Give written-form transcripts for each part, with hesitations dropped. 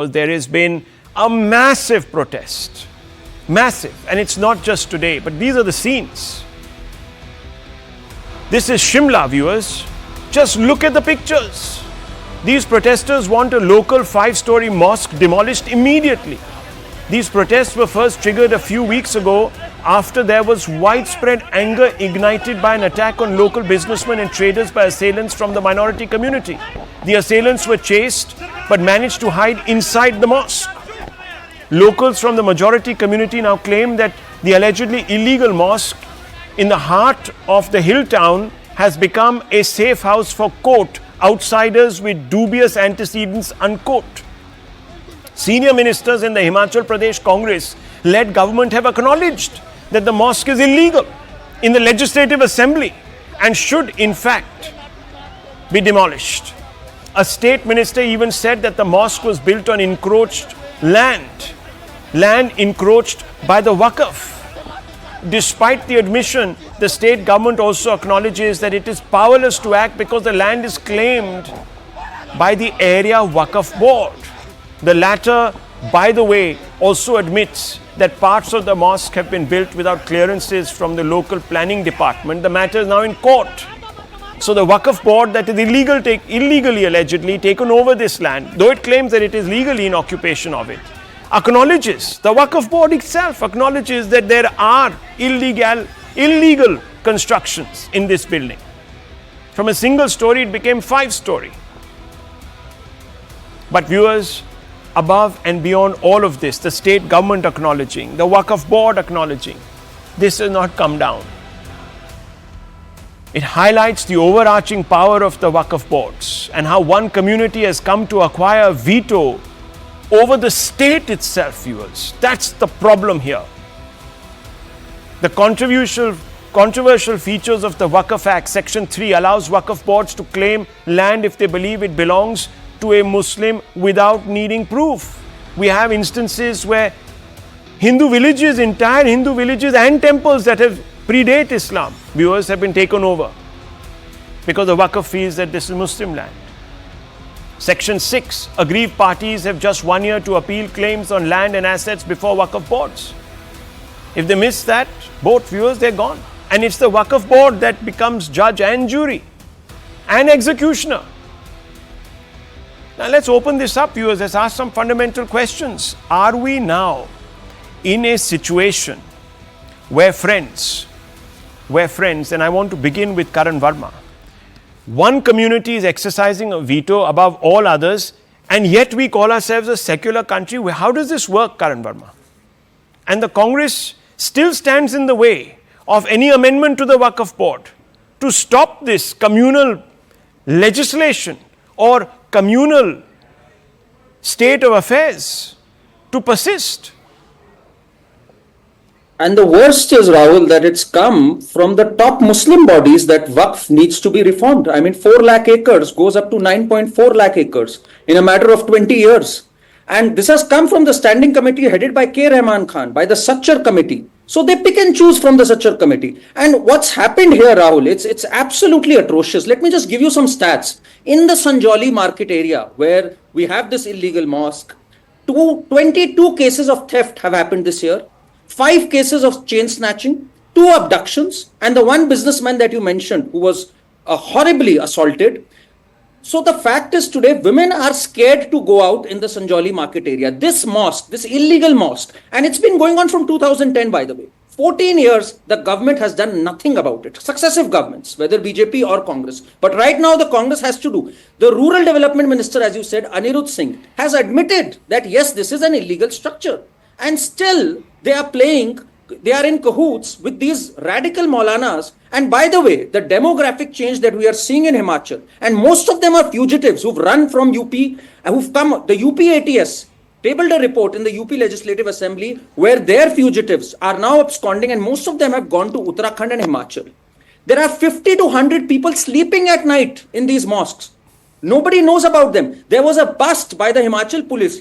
There has been a massive protest. Massive. And it's not just today, but these are the scenes. This is Shimla, viewers. Just look at the pictures. These protesters want a local 5-story mosque demolished immediately. These protests were first triggered a few weeks ago after there was widespread anger ignited by an attack on local businessmen and traders by assailants from the minority community. The assailants were chased but managed to hide inside the mosque. Locals from the majority community now claim that the allegedly illegal mosque in the heart of the hill town has become a safe house for, quote, outsiders with dubious antecedents, unquote. Senior ministers in the Himachal Pradesh Congress-led government have acknowledged that the mosque is illegal in the Legislative Assembly and should, in fact, be demolished. A state minister even said that the mosque was built on encroached land encroached by the Waqf. Despite the admission, the state government also acknowledges that it is powerless to act because the land is claimed by the Area Waqf Board. The latter, by the way, also admits that parts of the mosque have been built without clearances from the local planning department. The matter is now in court. So the Waqf Board that is illegally allegedly taken over this land, though it claims that it is legally in occupation of it, acknowledges, the Waqf Board itself acknowledges that there are illegal constructions in this building. From a single story, it became 5-story. But viewers, above and beyond all of this, the state government acknowledging, the Waqf Board acknowledging, this has not come down. It highlights the overarching power of the Waqf boards and how one community has come to acquire a veto over the state itself, viewers. That's the problem here. The controversial features of the Waqf Act, Section 3, allows Waqf boards to claim land if they believe it belongs to a Muslim without needing proof. We have instances where entire Hindu villages and temples that have predate Islam, viewers, have been taken over because the Waqf feels that this is Muslim land. Section 6, aggrieved parties have just 1 year to appeal claims on land and assets before Waqf boards. If they miss that, both, viewers, they're gone. And it's the Waqf board that becomes judge and jury and executioner. Now let's open this up, viewers. Let's ask some fundamental questions. Are we now in a situation where friends, and I want to begin with Karan Verma, one community is exercising a veto above all others, and yet we call ourselves a secular country? How does this work, Karan Verma? And the Congress still stands in the way of any amendment to the Waqf Board to stop this communal legislation or communal state of affairs to persist. And the worst is, Rahul, that it's come from the top Muslim bodies that Waqf needs to be reformed. I mean, 4 lakh acres goes up to 9.4 lakh acres in a matter of 20 years. And this has come from the standing committee headed by K. Rahman Khan, by the Sachar committee. So they pick and choose from the Sachar committee. And what's happened here, Rahul, it's absolutely atrocious. Let me just give you some stats. In the Sanjauli market area, where we have this illegal mosque, 22 cases of theft have happened this year. 5 cases of chain snatching, 2 abductions, and the one businessman that you mentioned who was horribly assaulted. So the fact is, today women are scared to go out in the Sanjauli market area. This mosque, this illegal mosque, and it's been going on from 2010, by the way. 14 years, the government has done nothing about it. Successive governments, whether BJP or Congress. But right now, the Congress has to do. The Rural Development Minister, as you said, Anirudh Singh, has admitted that yes, this is an illegal structure. And still, they are in cahoots with these radical Maulanas. And by the way, the demographic change that we are seeing in Himachal, and most of them are fugitives who've run from UP, who've come, the UP ATS tabled a report in the UP Legislative Assembly where their fugitives are now absconding, and most of them have gone to Uttarakhand and Himachal. There are 50 to 100 people sleeping at night in these mosques. Nobody knows about them. There was a bust by the Himachal police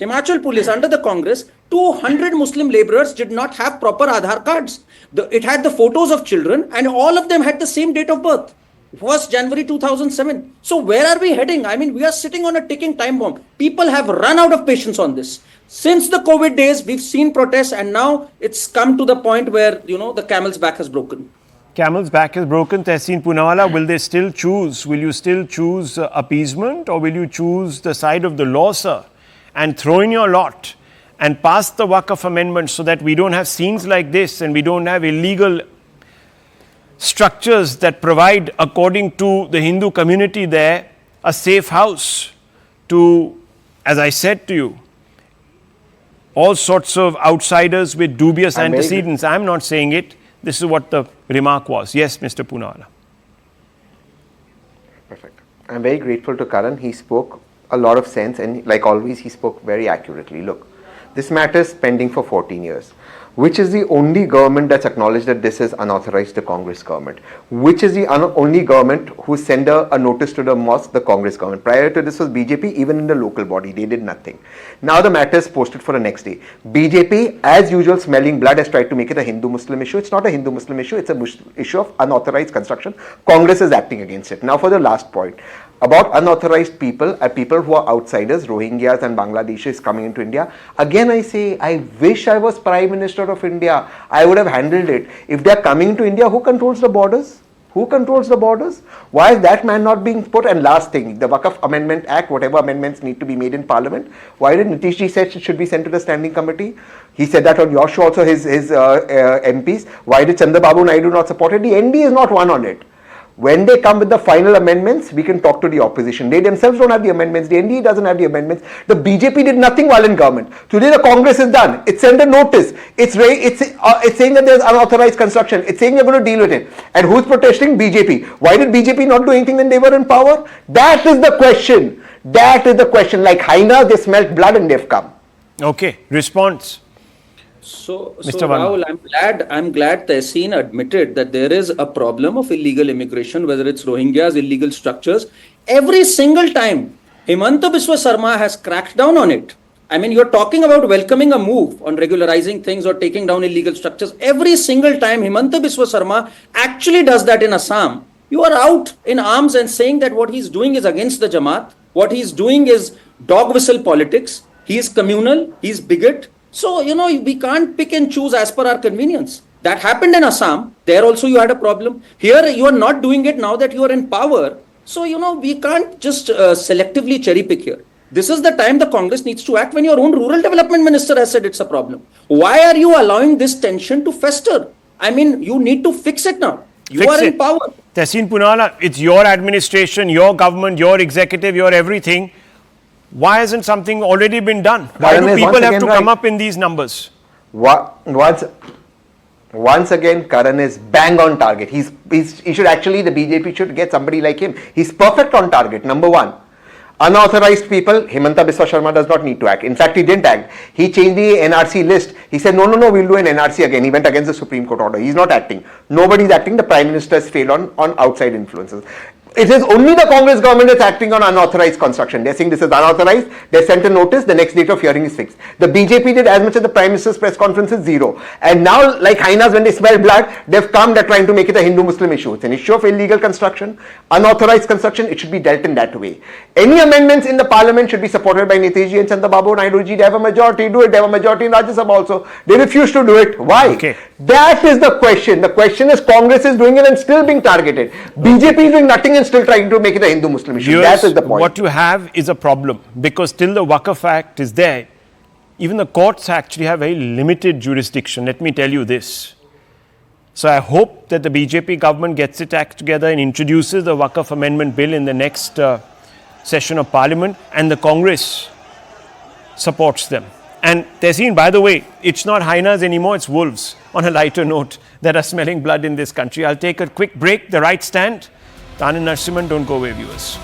under the Congress. 200 Muslim laborers did not have proper Aadhaar cards. It had the photos of children, and all of them had the same date of birth. 1st January 2007. So where are we heading? I mean, we are sitting on a ticking time bomb. People have run out of patience on this. Since the COVID days, we've seen protests, and now it's come to the point where, the camel's back has broken. Camel's back is broken. Tehseen Poonawalla, will they still choose? Will you still choose appeasement, or will you choose the side of the law, sir, and throw in your lot and pass the Waqf amendment so that we don't have scenes like this and we don't have illegal structures that provide, according to the Hindu community there, a safe house to, as I said to you, all sorts of outsiders with dubious antecedents. I'm not saying it. This is what the remark was. Yes, Mr. Poonawalla. Perfect. I'm very grateful to Karan. He spoke a lot of sense, and like always, he spoke very accurately. Look, this matter is pending for 14 years. Which is the only government that's acknowledged that this is unauthorized? The Congress government. Which is the only government who sent a notice to the mosque? The Congress government. Prior to this was BJP, even in the local body, they did nothing. Now the matter is posted for the next day. BJP, as usual, smelling blood, has tried to make it a Hindu-Muslim issue. It's not a Hindu-Muslim issue, it's a issue of unauthorized construction. Congress is acting against it. Now for the last point. About unauthorized people, people who are outsiders, Rohingyas and Bangladeshis coming into India. Again, I say, I wish I was Prime Minister of India. I would have handled it. If they are coming to India, who controls the borders? Who controls the borders? Why is that man not being put? And last thing, the Waqf Amendment Act, whatever amendments need to be made in Parliament, why did Nitish ji say it should be sent to the Standing Committee? He said that on your show also, his MPs. Why did Chandrababu Naidu not support it? The ND is not one on it. When they come with the final amendments, we can talk to the opposition. They themselves don't have the amendments. The NDA doesn't have the amendments. The BJP did nothing while in government. Today the Congress is done. It sent a notice. It's saying that there's unauthorized construction. It's saying they're going to deal with it. And who's protesting? BJP. Why did BJP not do anything when they were in power? That is the question. That is the question. Like Haina, they smelt blood and they've come. Okay. Response. So Mr. Rahul, I'm glad Tehseen admitted that there is a problem of illegal immigration, whether it's Rohingyas, illegal structures. Every single time Himanta Biswa Sarma has cracked down on it. I mean, you're talking about welcoming a move on regularizing things or taking down illegal structures. Every single time Himanta Biswa Sarma actually does that in Assam, you are out in arms and saying that what he's doing is against the Jamaat. What he's doing is dog whistle politics. He is communal. He's bigot. So, we can't pick and choose as per our convenience. That happened in Assam. There also you had a problem. Here you are not doing it now that you are in power. So, we can't just selectively cherry pick here. This is the time the Congress needs to act when your own rural development minister has said it's a problem. Why are you allowing this tension to fester? I mean, you need to fix it now. You are in power. Tehseen Poonawalla, it's your administration, your government, your executive, your everything. Why hasn't something already been done? Why do people have to come up in these numbers? Once again, Karan is bang on target. He should actually, the BJP should get somebody like him. He's perfect on target. Number one, unauthorized people, Himanta Biswa Sarma does not need to act. In fact, he didn't act. He changed the NRC list. He said, no, we'll do an NRC again. He went against the Supreme Court order. He's not acting. Nobody's acting. The Prime Minister has failed on outside influences. It is only the Congress government that's acting on unauthorized construction. They're saying this is unauthorized. They sent a notice. The next date of hearing is fixed. The BJP did as much as the Prime Minister's press conference is zero. And now, like Hainas, when they smell blood, they've come. They're trying to make it a Hindu-Muslim issue. It's an issue of illegal construction, unauthorized construction. It should be dealt in that way. Any amendments in the Parliament should be supported by Nitish and Chandrababu Naidu ji. They have a majority. Do it. They have a majority in Rajya Sabha also. They refuse to do it. Why? Okay. That is the question. The question is Congress is doing it and still being targeted. BJP is doing nothing and still trying to make it a Hindu-Muslim issue. Viewers, that is the point. What you have is a problem because till the Waqf Act is there, even the courts actually have very limited jurisdiction. Let me tell you this. So I hope that the BJP government gets its act together and introduces the Waqf Amendment Bill in the next session of Parliament, and the Congress supports them. And Tehseen, by the way, it's not hyenas anymore, it's wolves, on a lighter note, that are smelling blood in this country. I'll take a quick break. The right stand. Tanan Narsimhan, don't go away, viewers.